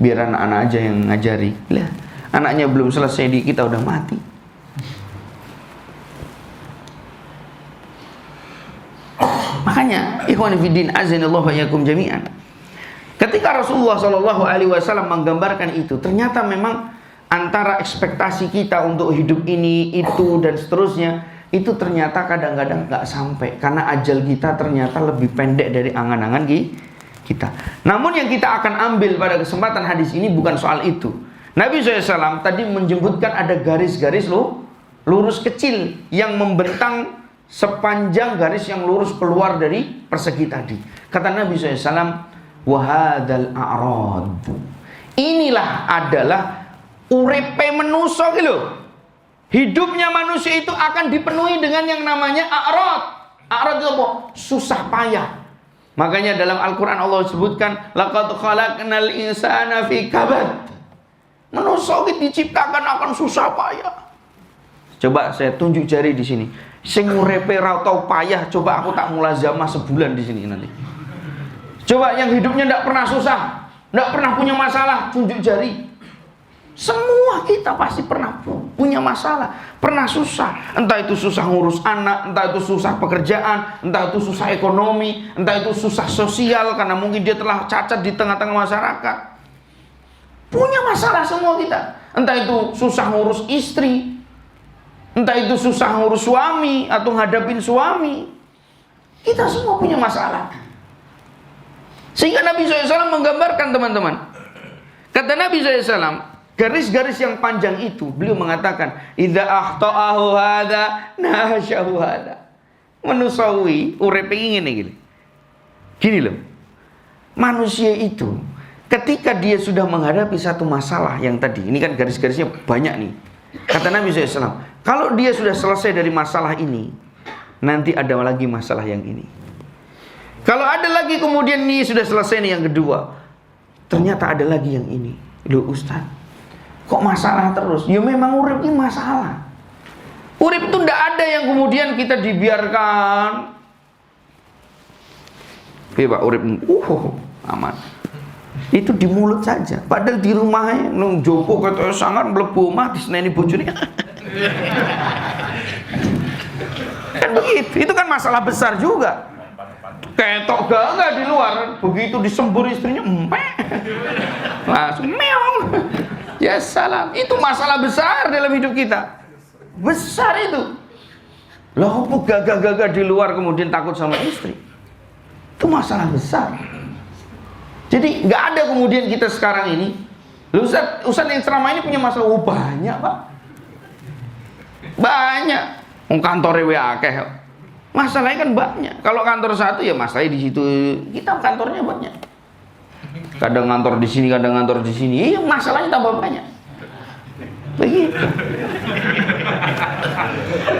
Speaker 1: biar anak-anak aja yang ngajari. Lah, anaknya belum selesai di kita udah mati. Makanya ikhwan fillah azanallahu wa iyyakum jami'an. Ketika Rasulullah SAW menggambarkan itu, ternyata memang antara ekspektasi kita untuk hidup ini, itu dan seterusnya, itu ternyata kadang-kadang nggak sampai karena ajal kita ternyata lebih pendek dari angan-angan kita. Namun yang kita akan ambil pada kesempatan hadis ini bukan soal itu. Nabi SAW tadi menyebutkan ada garis-garis lurus kecil yang membentang sepanjang garis yang lurus keluar dari persegi tadi. Kata Nabi SAW, wahadal a'rad. Inilah adalah uripe manusia gitu. Hidupnya manusia itu akan dipenuhi dengan yang namanya a'rad. A'rad itu apa? Susah payah. Makanya dalam Al-Quran Allah sebutkan, laqad khalaqnal insana fi kabad. Manusia itu diciptakan akan susah payah. Coba saya tunjuk jari di sini. Sing uripe ra tau payah, coba aku tak mulazamah sebulan di sini nanti. Coba yang hidupnya tidak pernah susah, tidak pernah punya masalah, tunjuk jari. Semua kita pasti pernah punya masalah, pernah susah. Entah itu susah ngurus anak, entah itu susah pekerjaan, entah itu susah ekonomi, entah itu susah sosial karena mungkin dia telah cacat di tengah-tengah masyarakat. Punya masalah semua kita. Entah itu susah ngurus istri, entah itu susah ngurus suami atau ngadapin suami. Kita semua punya masalah. Sehingga Nabi SAW menggambarkan teman-teman. Kata Nabi SAW, garis-garis yang panjang itu, beliau mengatakan, idza akhta'ahu hadza nahasyahu hadza. Manusawi urip ngene iki. Gini loh. Manusia itu ketika dia sudah menghadapi satu masalah yang tadi, ini kan garis-garisnya banyak nih. Kata Nabi SAW, kalau dia sudah selesai dari masalah ini, nanti ada lagi masalah yang ini. Kalau ada lagi kemudian ini sudah selesai nih yang kedua, ternyata ada lagi yang ini. Loh Ustaz, kok masalah terus? Ya memang urip ini masalah. Urip itu tidak ada yang kemudian kita dibiarkan. Pak urip aman. Itu di mulut saja. Padahal di rumahnya nung Joko kata sangat mlebu omah diseneni bojone. Kan begitu. Itu kan masalah besar juga. Ketok gak di luar, begitu disembur istrinya langsung meong. Ya salam. Itu masalah besar dalam hidup kita. Besar itu. Lah opo gagah-gagah di luar kemudian takut sama istri. Itu masalah besar. Jadi nggak ada kemudian kita sekarang ini, Ustaz yang selama ini punya masalah banyak Pak, banyak. Kantornya akeh, masalahnya kan banyak. Kalau kantor satu ya masalahnya di situ, kita kantornya banyak. Kadang ngantor di sini, kadang ngantor di sini. Iya, masalahnya tambah banyak. Begitu.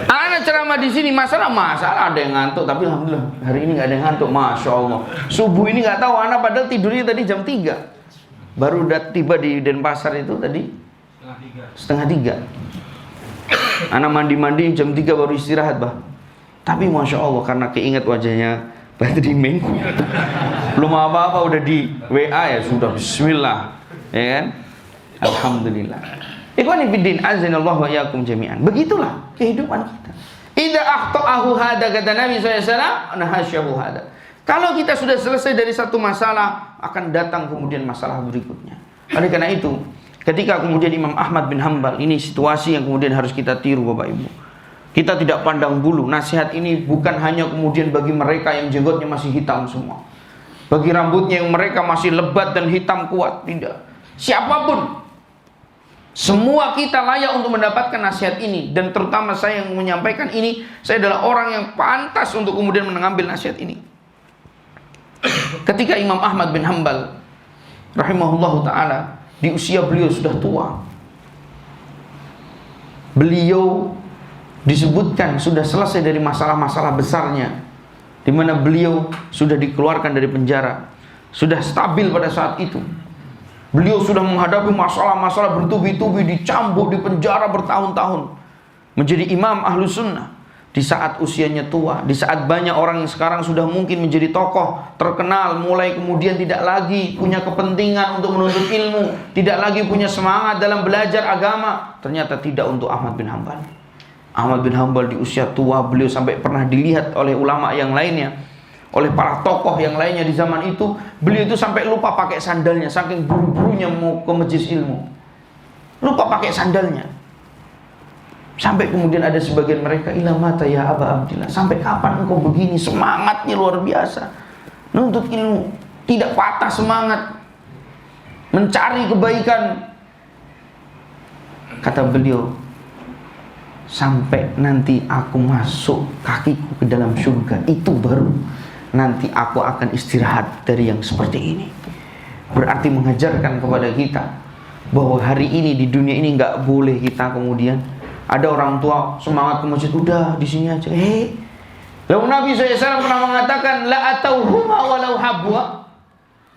Speaker 1: Anak ceramah di sini masalah ada yang ngantuk, tapi alhamdulillah hari ini nggak ada yang ngantuk, masya Allah. Subuh ini nggak tahu anak padahal tidurnya tadi jam 3, baru udah tiba di Denpasar itu tadi setengah 3. Anak mandi jam 3 baru istirahat bah. Tapi masya Allah karena keinget wajahnya Pak Trimen, belum apa-apa udah di WA ya sudah Bismillah, ya kan? Alhamdulillah. Ikhwani fiddin, azanallahu wa iyyakum jami'an. Begitulah kehidupan kita. Idza akhta'ahu hada, kata Nabi SAW, nahasyahu hada. Kalau kita sudah selesai dari satu masalah, akan datang kemudian masalah berikutnya. Oleh karena itu, ketika kemudian Imam Ahmad bin Hanbal, ini situasi yang kemudian harus kita tiru Bapak Ibu. Kita tidak pandang bulu. Nasihat ini bukan hanya kemudian bagi mereka yang jenggotnya masih hitam semua, bagi rambutnya yang mereka masih lebat dan hitam kuat. Tidak. Siapapun, semua kita layak untuk mendapatkan nasihat ini. Dan terutama saya yang menyampaikan ini, saya adalah orang yang pantas untuk kemudian mengambil nasihat ini. Ketika Imam Ahmad bin Hanbal rahimahullahu ta'ala, di usia beliau sudah tua, beliau disebutkan sudah selesai dari masalah-masalah besarnya, di mana beliau sudah dikeluarkan dari penjara, sudah stabil pada saat itu. Beliau sudah menghadapi masalah-masalah bertubi-tubi, dicambuk di penjara bertahun-tahun, menjadi imam ahlu sunnah di saat usianya tua, di saat banyak orang yang sekarang sudah mungkin menjadi tokoh terkenal, mulai kemudian tidak lagi punya kepentingan untuk menuntut ilmu, tidak lagi punya semangat dalam belajar agama. Ternyata tidak untuk Ahmad bin Hanbal. Ahmad bin Hanbal di usia tua, beliau sampai pernah dilihat oleh ulama yang lainnya, oleh para tokoh yang lainnya di zaman itu, beliau itu sampai lupa pakai sandalnya, saking buru-burunya mau ke majelis ilmu, lupa pakai sandalnya. Sampai kemudian ada sebagian mereka, ila mata ya Aba Abdillah, sampai kapan engkau begini? Semangatnya luar biasa, nuntut ilmu, tidak patah semangat, mencari kebaikan. Kata beliau, sampai nanti aku masuk kakiku ke dalam surga, itu baru nanti aku akan istirahat dari yang seperti ini. Berarti mengajarkan kepada kita bahwa hari ini di dunia ini nggak boleh kita kemudian ada orang tua semangat ke masjid, udah di sini aja. Lalu Nabi SAW pernah mengatakan, la atauhuma walau habwa,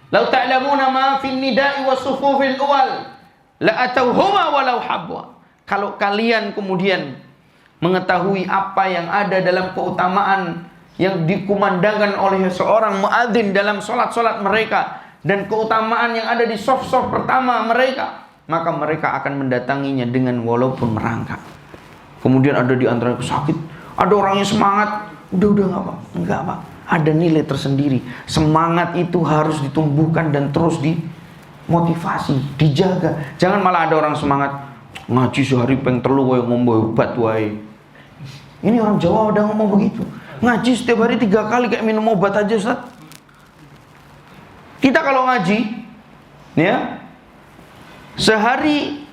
Speaker 1: lau ta'lamuna ma fin nida'i wa sufufil awal, la atauhuma walau habwa. Kalau kalian kemudian mengetahui apa yang ada dalam keutamaan yang dikumandangkan oleh seorang muadzin dalam solat-solat mereka, dan keutamaan yang ada di sof-sof pertama mereka, maka mereka akan mendatanginya dengan walaupun merangkak. Kemudian ada di antara sakit, ada orangnya semangat, udah enggak apa, ada nilai tersendiri. Semangat itu harus ditumbuhkan dan terus dimotivasi, dijaga. Jangan malah ada orang semangat ngaji sehari peng telu wae ngombe obat wae. Ini orang Jawa udah ngomong begitu. Ngaji setiap hari 3 kali kayak minum obat aja, Ustaz. Kita kalau ngaji, ya, sehari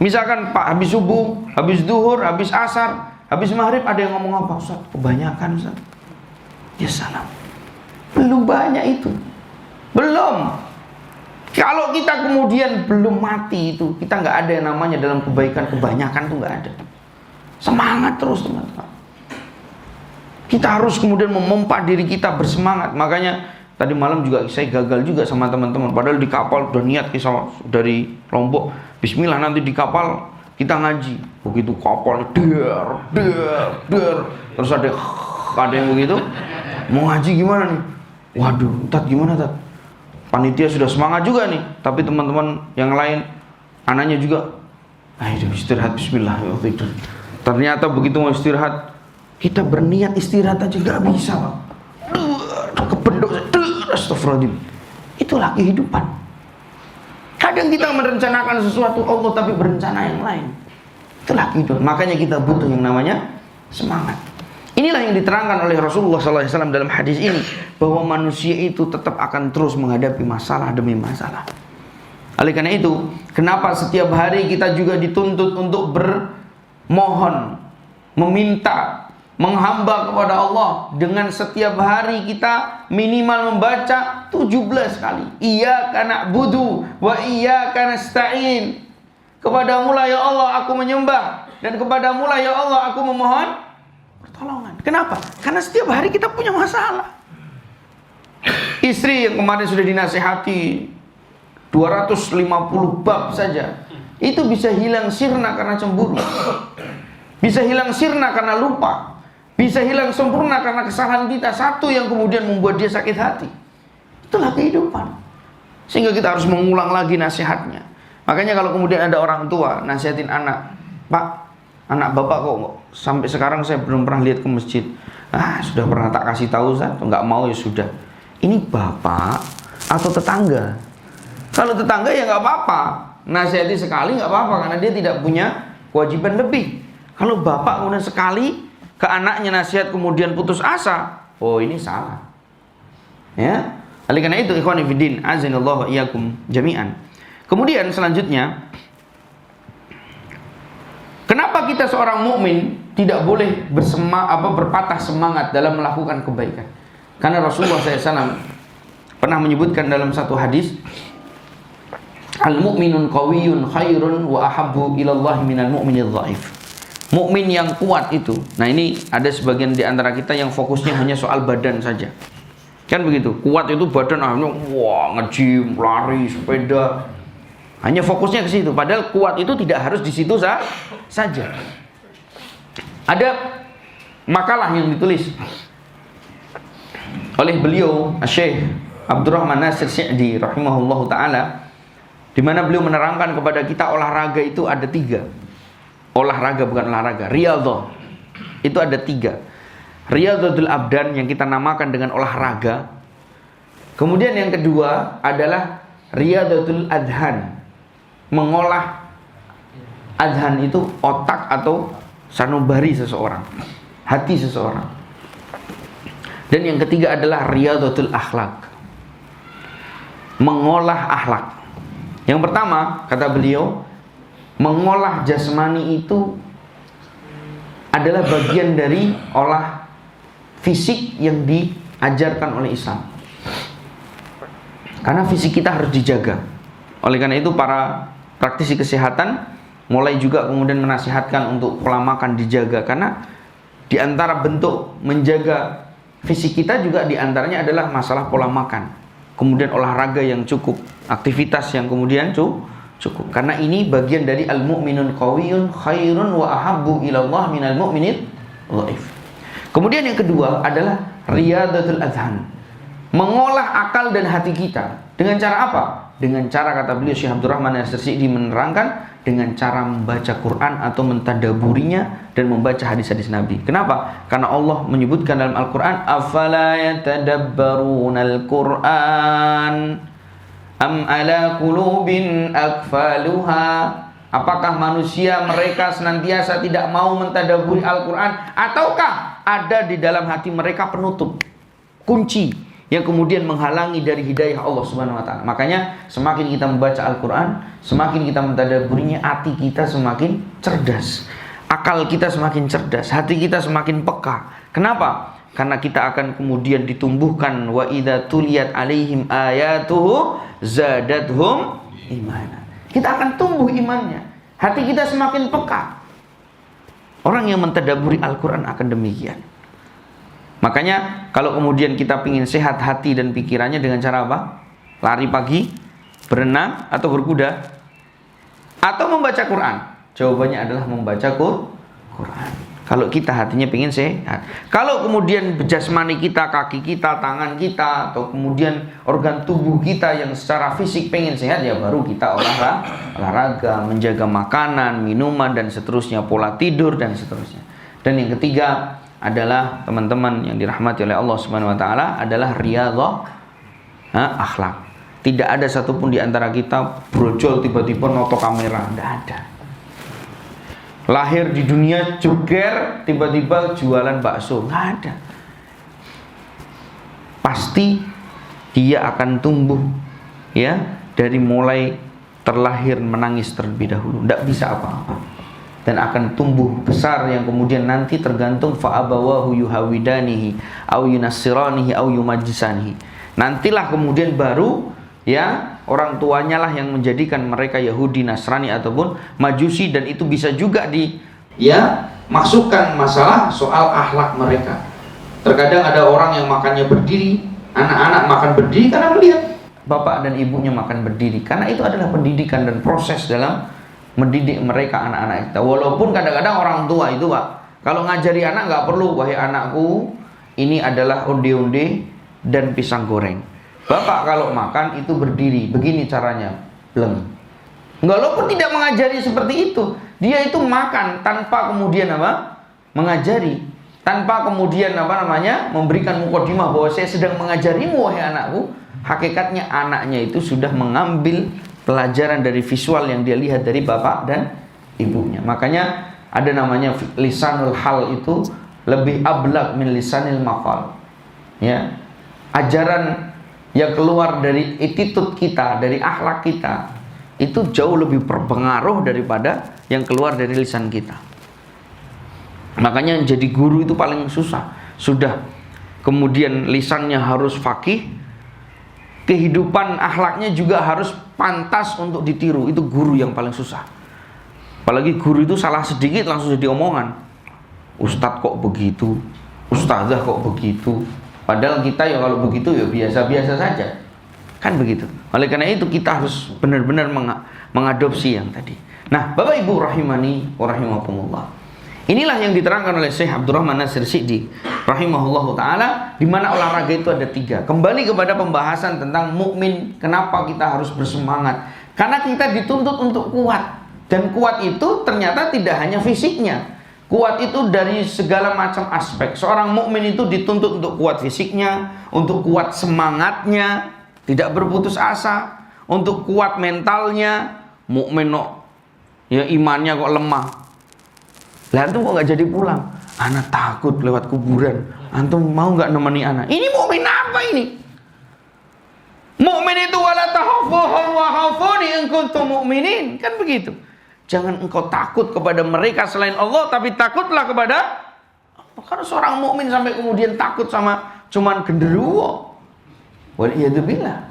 Speaker 1: misalkan Pak habis subuh, habis duhur, habis asar, habis maghrib, ada yang ngomong apa? Ustaz, kebanyakan Ustaz. Ya salam. Belum banyak itu. Belum. Kalau kita kemudian belum mati itu, kita nggak ada yang namanya dalam kebaikan kebanyakan tuh nggak ada. Semangat terus teman-teman. Kita harus kemudian memompa diri kita bersemangat. Makanya tadi malam juga saya gagal juga sama teman-teman. Padahal di kapal udah niat kisah dari Lombok, Bismillah nanti di kapal kita ngaji. Begitu kapal der, terus ada yang begitu, mau ngaji gimana nih? Waduh, Tat gimana Tat? Panitia sudah semangat juga nih, tapi teman-teman yang lain, anaknya juga, ayo istirahat, Bismillah, tidur. Ternyata begitu mau istirahat, kita berniat istirahat aja nggak bisa, Pak. Kependok, astagfirullahaladzim. Itulah kehidupan. Kadang kita merencanakan sesuatu Allah, tapi berencana yang lain. Itulah kehidupan. Makanya kita butuh yang namanya semangat. Inilah yang diterangkan oleh Rasulullah SAW dalam hadis ini, bahwa manusia itu tetap akan terus menghadapi masalah demi masalah. Oleh karena itu, kenapa setiap hari kita juga dituntut untuk bermohon, meminta, menghamba kepada Allah dengan setiap hari kita minimal membaca 17 kali. Iyyaka na'budu wa iyyaka nasta'in. Kepadamu lah ya Allah aku menyembah, dan kepadamu lah ya Allah aku memohon pertolongan. Kenapa? Karena setiap hari kita punya masalah. Istri yang kemarin sudah dinasihati 250 bab saja, itu bisa hilang sirna karena cemburu, bisa hilang sirna karena lupa, bisa hilang sempurna karena kesalahan kita satu yang kemudian membuat dia sakit hati. Itulah kehidupan. Sehingga kita harus mengulang lagi nasihatnya. Makanya kalau kemudian ada orang tua nasihatin anak, Pak, anak bapak kok sampai sekarang saya belum pernah lihat ke masjid. Sudah pernah tak kasih tahu, Ustaz, nggak mau ya sudah. Ini bapak atau tetangga? Kalau tetangga ya nggak apa-apa, nasihati sekali nggak apa-apa, karena dia tidak punya kewajiban lebih. Kalau bapak kemudian sekali ke anaknya nasihat kemudian putus asa, oh ini salah. Ya, oleh karena itu ikhwani fiddin, azanillahu wa iyyakum jami'an. Kemudian selanjutnya, kenapa kita seorang mukmin tidak boleh berpatah semangat dalam melakukan kebaikan? Karena Rasulullah SAW pernah menyebutkan dalam satu hadis, al-mu'minun qawiyyun khairun wa ahabbu ilallahi minal mu'minidh dhaif. Mukmin yang kuat itu. Nah, ini ada sebagian di antara kita yang fokusnya hanya soal badan saja. Kan begitu. Kuat itu badan hanya nge-gym, lari, sepeda. Hanya fokusnya ke situ. Padahal kuat itu tidak harus di situ saja. Ada makalah yang ditulis oleh beliau Syekh Abdurrahman Nasir Sa'di rahimahullahu taala, di mana beliau menerangkan kepada kita olahraga itu ada 3. Olahraga bukan olahraga, riyadhah. Itu ada 3. Riyadhatul abdan yang kita namakan dengan olahraga. Kemudian yang kedua adalah riyadhatul adhan. Mengolah adhan itu otak atau sanubari seseorang, hati seseorang. Dan yang ketiga adalah riyadhatul akhlak. Mengolah akhlak. Yang pertama, kata beliau, mengolah jasmani itu adalah bagian dari olah fisik yang diajarkan oleh Islam. Karena fisik kita harus dijaga. Oleh karena itu para praktisi kesehatan mulai juga kemudian menasihatkan untuk pola makan dijaga. Karena di antara bentuk menjaga fisik kita juga diantaranya adalah masalah pola makan. Kemudian olahraga yang cukup, aktivitas yang kemudian cukup. Karena ini bagian dari al-mu'minun qawiyyun khairun wa ahabbu ilallah minal mu'minid dhaif. Kemudian yang kedua adalah riyadatul adhan. Mengolah akal dan hati kita. Dengan cara apa? Dengan cara, kata beliau Syekh Abdurrahman Nasir Sa'di menerangkan, dengan cara membaca Quran atau mentadaburinya dan membaca hadis-hadis Nabi. Kenapa? Karena Allah menyebutkan dalam Al-Quran, afala yatadabbarunal Quran am ala qulubin akfaluha. Apakah manusia mereka senantiasa tidak mau mentadaburi Al-Quran, ataukah ada di dalam hati mereka penutup, kunci yang kemudian menghalangi dari hidayah Allah Subhanahu wa taala. Makanya semakin kita membaca Al-Qur'an, semakin kita mentadabburinya, hati kita semakin cerdas, akal kita semakin cerdas, hati kita semakin peka. Kenapa? Karena kita akan kemudian ditumbuhkan, wa idza tuliyat alaihim ayatuhu zadathum imana. Kita akan tumbuh imannya. Hati kita semakin peka. Orang yang mentadabburi Al-Qur'an akan demikian. Makanya kalau kemudian kita ingin sehat hati dan pikirannya, dengan cara apa? Lari pagi, berenang, atau berkuda, atau membaca Quran? Jawabannya adalah membaca Quran. Kalau kita hatinya ingin sehat. Kalau kemudian jasmani kita, kaki kita, tangan kita, atau kemudian organ tubuh kita yang secara fisik pengen sehat, ya baru kita olahraga, menjaga makanan, minuman, dan seterusnya, pola tidur, dan seterusnya. Dan yang ketiga adalah, teman-teman yang dirahmati oleh Allah Subhanahu wa taala, adalah riyadhah akhlak. Tidak ada satupun di antara kita brojol tiba-tiba noto kamera, tidak ada. Lahir di dunia joger, tiba-tiba jualan bakso, nggak ada. Pasti dia akan tumbuh, ya, dari mulai terlahir menangis terlebih dahulu, tidak bisa apa-apa. dan akan tumbuh besar yang kemudian nanti tergantung fa'abawahu yuhawidanihi au yunassiranihi au yumajjisanihi. Nantilah kemudian baru ya orang tuanya lah yang menjadikan mereka Yahudi, Nasrani ataupun Majusi, dan itu bisa juga masukkan masalah soal akhlak mereka. Terkadang ada orang yang makannya berdiri, anak-anak makan berdiri karena melihat bapak dan ibunya makan berdiri, karena itu adalah pendidikan dan proses dalam mendidik mereka anak-anak kita. Walaupun kadang-kadang orang tua itu Pak, kalau ngajari anak nggak perlu, wahai anakku ini adalah onde-onde dan pisang goreng. Bapak kalau makan itu berdiri, begini caranya, bleng. Walaupun tidak mengajari seperti itu, dia itu makan tanpa kemudian mengajari, tanpa kemudian memberikan mukadimah bahwa saya sedang mengajarimu wahai anakku. Hakikatnya anaknya itu sudah mengambil pelajaran dari visual yang dia lihat dari bapak dan ibunya. Makanya ada namanya lisanul hal, itu lebih ablaq min lisanil maqal. Ya. Ajaran yang keluar dari attitude kita, dari akhlak kita, itu jauh lebih berpengaruh daripada yang keluar dari lisan kita. Makanya yang jadi guru itu paling susah. Sudah kemudian lisannya harus faqih, kehidupan akhlaknya juga harus pantas untuk ditiru. Itu guru yang paling susah. Apalagi guru itu salah sedikit langsung jadi omongan. Ustadz kok begitu, ustazah kok begitu. Padahal kita ya kalau begitu ya biasa-biasa saja. Kan begitu. Oleh karena itu kita harus benar-benar mengadopsi yang tadi. Nah, Bapak Ibu rahimani wa rahimakumullah. Inilah yang diterangkan oleh Syekh Abdurrahman Nasir Sa'di rahimahullahu taala, di mana olahraga itu ada 3. Kembali kepada pembahasan tentang mukmin, kenapa kita harus bersemangat? Karena kita dituntut untuk kuat. Dan kuat itu ternyata tidak hanya fisiknya. Kuat itu dari segala macam aspek. Seorang mukmin itu dituntut untuk kuat fisiknya, untuk kuat semangatnya, tidak berputus asa, untuk kuat mentalnya. Mukmin ya imannya kok lemah. Lah antum kok nggak jadi pulang? Anak takut lewat kuburan. Antum mau nggak nemeni anak? Ini mukmin apa ini? Mukmin itu wala takhafuhum wa khafuni in kuntum mu'minin. Kan begitu. Jangan engkau takut kepada mereka selain Allah, tapi takutlah kepada Allah. Karena seorang mukmin sampai kemudian takut sama cuman genderuwo. Waliyadzubillah.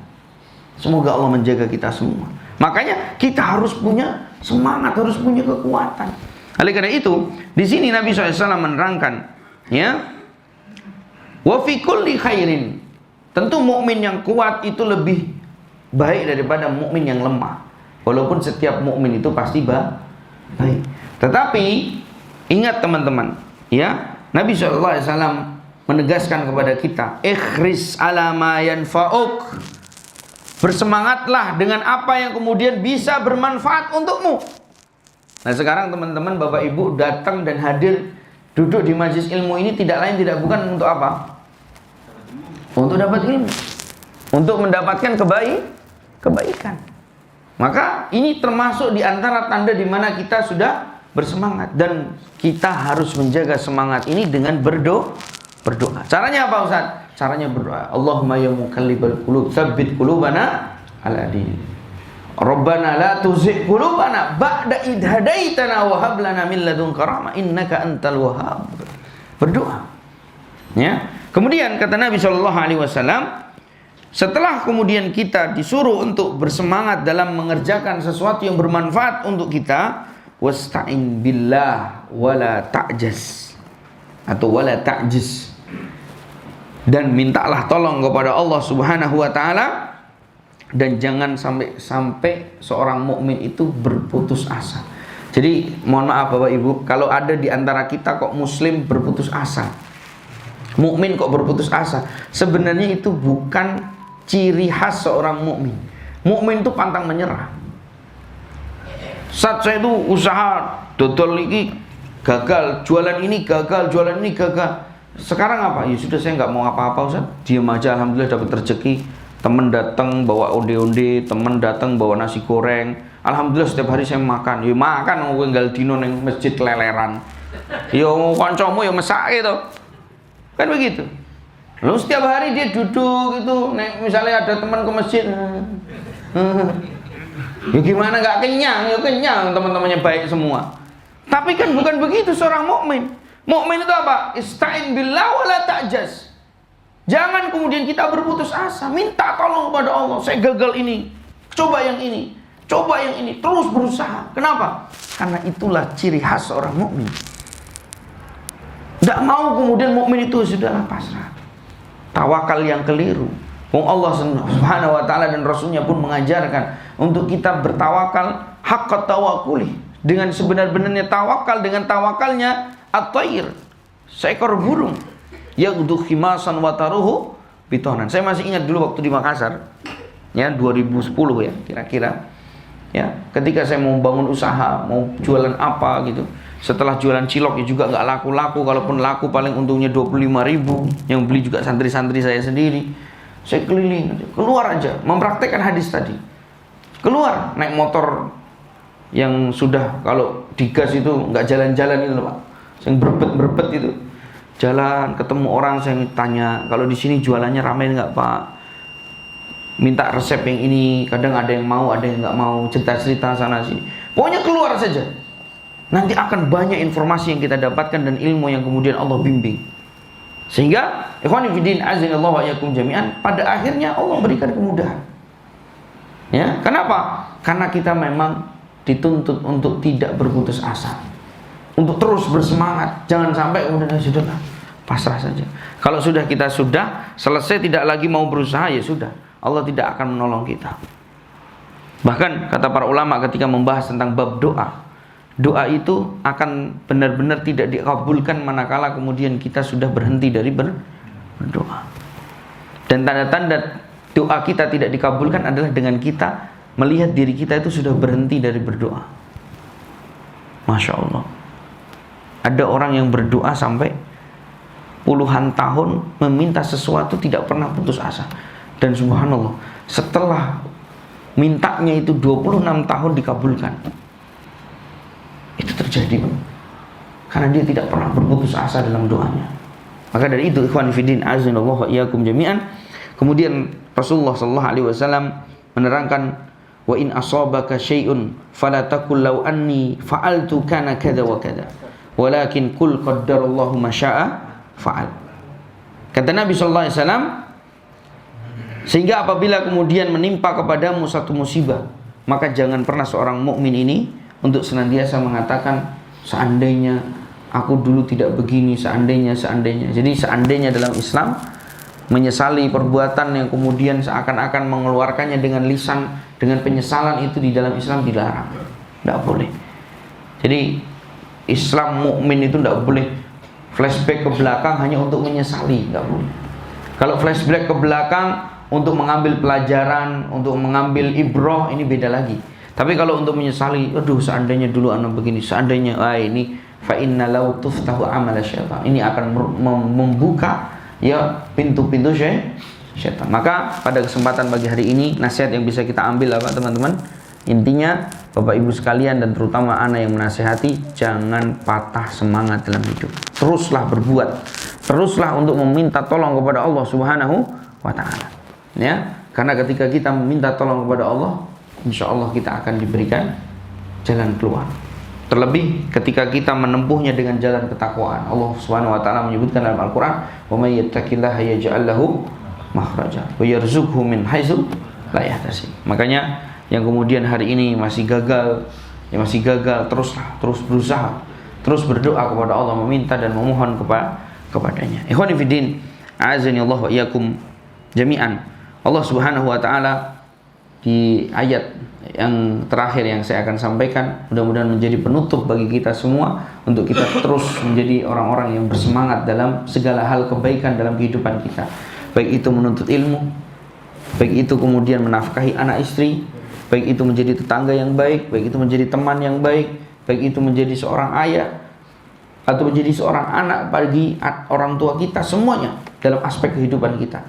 Speaker 1: Semoga Allah menjaga kita semua. Makanya kita harus punya semangat, harus punya kekuatan. Oleh karena itu, di sini Nabi SAW menerangkan, ya, wa fi kulli khairin. Tentu mukmin yang kuat itu lebih baik daripada mukmin yang lemah. Walaupun setiap mukmin itu pasti baik. Tetapi ingat teman-teman, ya, Nabi SAW menegaskan kepada kita, ikhris ala ma yanfa'uk. Bersemangatlah dengan apa yang kemudian bisa bermanfaat untukmu. Nah sekarang teman-teman, Bapak Ibu datang dan hadir duduk di majelis ilmu ini tidak lain tidak bukan untuk apa? Untuk dapat ilmu, untuk mendapatkan kebaikan. Maka ini termasuk di antara tanda di mana kita sudah bersemangat, dan kita harus menjaga semangat ini dengan berdoa. Caranya apa Ustaz? Caranya berdoa. Allahumma ya muqallibal qulub, tsabbit qulubana ala dinik. Rabbana la tuzigh qulubana ba'da idh hadaitana wa hab lana min ladunka rahmah innaka antal wahhab. Berdoa. Ya. Kemudian kata Nabi SAW, setelah kemudian kita disuruh untuk bersemangat dalam mengerjakan sesuatu yang bermanfaat untuk kita, wasta'in billah wala ta'jaz, atau wala ta'jiz, dan mintalah tolong kepada Allah Subhanahu wa taala, dan jangan sampai seorang mukmin itu berputus asa. Jadi mohon maaf Bapak Ibu, kalau ada di antara kita kok muslim berputus asa, mukmin kok berputus asa, sebenarnya itu bukan ciri khas seorang mukmin. Mukmin itu pantang menyerah. Saat saya itu usaha dodol ini gagal, jualan ini gagal, jualan ini gagal. Sekarang apa? Ya sudah, saya nggak mau apa-apa Ustaz. Diam aja, alhamdulillah dapat rezeki. Teman datang bawa onde-onde, teman datang bawa nasi goreng. Alhamdulillah setiap hari saya makan. Ya makan wong enggal dino ning masjid leleran. Ya kancamu ya mesake to. Kan begitu. Lalu setiap hari dia duduk itu, misalnya ada teman ke masjid, ya gimana nggak kenyang? Ya kenyang, teman-temannya baik semua. Tapi kan bukan begitu seorang mukmin. Mukmin itu apa? Ista'in billah wa la ta'jaz. Jangan kemudian kita berputus asa, minta tolong kepada Allah. Saya gagal ini, coba yang ini, coba yang ini, terus berusaha. Kenapa? Karena itulah ciri khas seorang mukmin. Tidak mau kemudian mukmin itu sudahlah pasrah. Tawakal yang keliru. Allah Subhanahu wa taala dan Rasulnya pun mengajarkan untuk kita bertawakal haqqa tawakkuli, dengan sebenar-benarnya tawakal, dengan tawakalnya at-tayr, seekor burung, yaghdu khimasan wa taruhu bitonan. Saya masih ingat dulu waktu di Makassar, ya 2010 ya kira-kira. Ya, ketika saya mau bangun usaha, mau jualan apa gitu. Setelah jualan cilok ya juga nggak laku-laku, kalaupun laku paling untungnya 25.000. Yang beli juga santri-santri saya sendiri. Saya keliling, keluar aja mempraktekkan hadis tadi. Keluar naik motor yang sudah kalau digas itu nggak jalan-jalan itu Pak. Yang berbet-berbet itu. Jalan ketemu orang, saya tanya, kalau di sini jualannya ramai nggak Pak? Minta resep yang ini, kadang ada yang mau, ada yang nggak mau, cerita-cerita sana sini. Pokoknya keluar saja. Nanti akan banyak informasi yang kita dapatkan dan ilmu yang kemudian Allah bimbing. Sehingga ikhwani fiddin azinallahu wa iyyakum jami'an, pada akhirnya Allah berikan kemudahan. Ya, kenapa? Karena kita memang dituntut untuk tidak berputus asa. Untuk terus bersemangat, jangan sampai kemudian sudah pasrah saja. Kalau sudah kita sudah selesai tidak lagi mau berusaha, ya sudah, Allah tidak akan menolong kita. Bahkan kata para ulama ketika membahas tentang bab doa, doa itu akan benar-benar tidak dikabulkan manakala kemudian kita sudah berhenti dari berdoa. Dan tanda-tanda doa kita tidak dikabulkan adalah dengan kita melihat diri kita itu sudah berhenti dari berdoa. Masya Allah. Ada orang yang berdoa sampai puluhan tahun meminta sesuatu tidak pernah putus asa. Dan subhanallah, setelah mintanya itu 26 tahun dikabulkan. Itu terjadi, karena dia tidak pernah berputus asa dalam doanya. Maka dari itu ikhwan fillah azanallahu wa iyyakum jami'an, kemudian Rasulullah sallallahu alaihi wasallam menerangkan, wa in asabaka syai'un fala taqul law anni fa'altu kana kadza wa kadza, walakin qul qaddarallahu ma syaa fa'al. Kata Nabi sallallahu alaihi wasallam, sehingga apabila kemudian menimpa kepadamu satu musibah, maka jangan pernah seorang mukmin ini untuk senantiasa mengatakan seandainya aku dulu tidak begini, seandainya. Jadi seandainya dalam Islam menyesali perbuatan yang kemudian seakan-akan mengeluarkannya dengan lisan, dengan penyesalan, itu di dalam Islam dilarang. Tidak boleh. Jadi Islam mukmin itu tidak boleh flashback ke belakang hanya untuk menyesali, tidak boleh. Kalau flashback ke belakang untuk mengambil pelajaran, untuk mengambil ibrah, ini beda lagi. Tapi kalau untuk menyesali, aduh seandainya dulu anak begini, seandainya ini fa inna law tuftahu amal syaitan, ini akan membuka ya pintu-pintu syaitan. Maka pada kesempatan pagi hari ini nasihat yang bisa kita ambil apa teman-teman? Intinya Bapak Ibu sekalian dan terutama anak yang menasihati, jangan patah semangat dalam hidup. Teruslah berbuat. Teruslah untuk meminta tolong kepada Allah Subhanahu wa taala. Ya, karena ketika kita meminta tolong kepada Allah, insya Allah kita akan diberikan jalan keluar. Terlebih ketika kita menempuhnya dengan jalan ketakwaan. Allah Subhanahu wa taala menyebutkan dalam Al-Qur'an, "Wa may yattaqillaha yaj'al lahu makhraja wa yarzuqhu min haitsu la yahtasib." Makanya yang kemudian hari ini masih gagal, terus berusaha, terus berdoa kepada Allah, meminta dan memohon kepadanya. Ikhwani fiddin, a'azani Allah wa iyyakum jami'an. Allah Subhanahu wa taala di ayat yang terakhir yang saya akan sampaikan, mudah-mudahan menjadi penutup bagi kita semua untuk kita terus menjadi orang-orang yang bersemangat dalam segala hal kebaikan dalam kehidupan kita, baik itu menuntut ilmu, baik itu kemudian menafkahi anak istri, baik itu menjadi tetangga yang baik, baik itu menjadi teman yang baik, baik itu menjadi seorang ayah atau menjadi seorang anak bagi orang tua kita, semuanya dalam aspek kehidupan kita.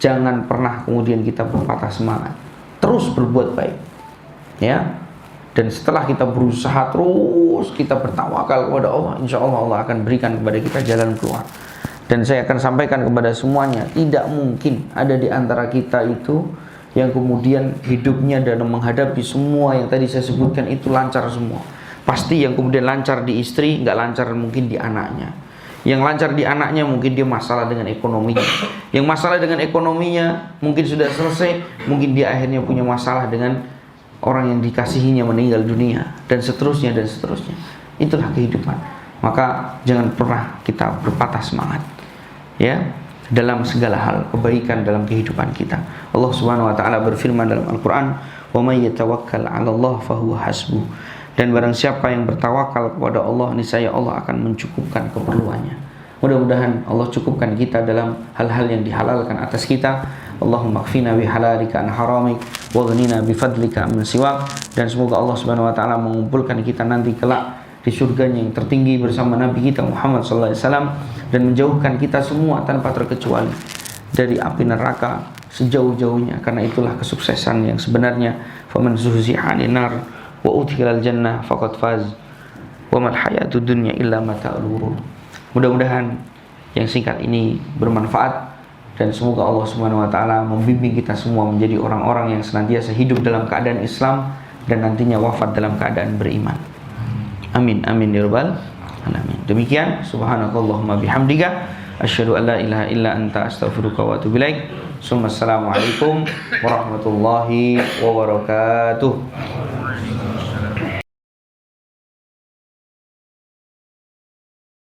Speaker 1: Jangan pernah kemudian kita berpatah semangat, terus berbuat baik, ya. Dan setelah kita berusaha terus, kita bertawakal kepada Allah, insya Allah Allah akan berikan kepada kita jalan keluar. Dan saya akan sampaikan kepada semuanya, tidak mungkin ada di antara kita itu yang kemudian hidupnya dalam menghadapi semua yang tadi saya sebutkan itu lancar semua. Pasti yang kemudian lancar di istri, nggak lancar mungkin di anaknya. Yang lancar di anaknya mungkin dia masalah dengan ekonominya. Yang masalah dengan ekonominya mungkin sudah selesai, mungkin dia akhirnya punya masalah dengan orang yang dikasihinya meninggal dunia, dan seterusnya dan seterusnya. Itulah kehidupan. Maka jangan pernah kita berpatah semangat, ya, dalam segala hal kebaikan dalam kehidupan kita. Allah Subhanahu wa taala berfirman dalam Al-Qur'an, "Wa may yatawakkal 'ala Allah fahuwa hasbuh." Dan barang siapa yang bertawakal kepada Allah, niscaya Allah akan mencukupkan keperluannya. Mudah-mudahan Allah cukupkan kita dalam hal-hal yang dihalalkan atas kita. Allahumma kfina bihalalika an haramik wa ghnina bifadlika min siwak. Dan semoga Allah Subhanahu wa taala mengumpulkan kita nanti kelak di surganya yang tertinggi bersama Nabi kita Muhammad sallallahu alaihi wasallam, dan menjauhkan kita semua tanpa terkecuali dari api neraka sejauh-jauhnya, karena itulah kesuksesan yang sebenarnya. Faman zuhziha 'anil nar wa udkhilal jannah faqad faz wa mal hayatud dunya illa mata'ul ghurur. Mudah-mudahan yang singkat ini bermanfaat, dan semoga Allah Subhanahu wa taala membimbing kita semua menjadi orang-orang yang senantiasa hidup dalam keadaan Islam dan nantinya wafat dalam keadaan beriman. Amin amin ya rabbal alamin. Demikian, subhanakallahumma bihamdika asyhadu an la ilaha illa anta astaghfiruka wa atubu ilaik. Assalamualaikum warahmatullahi wabarakatuh.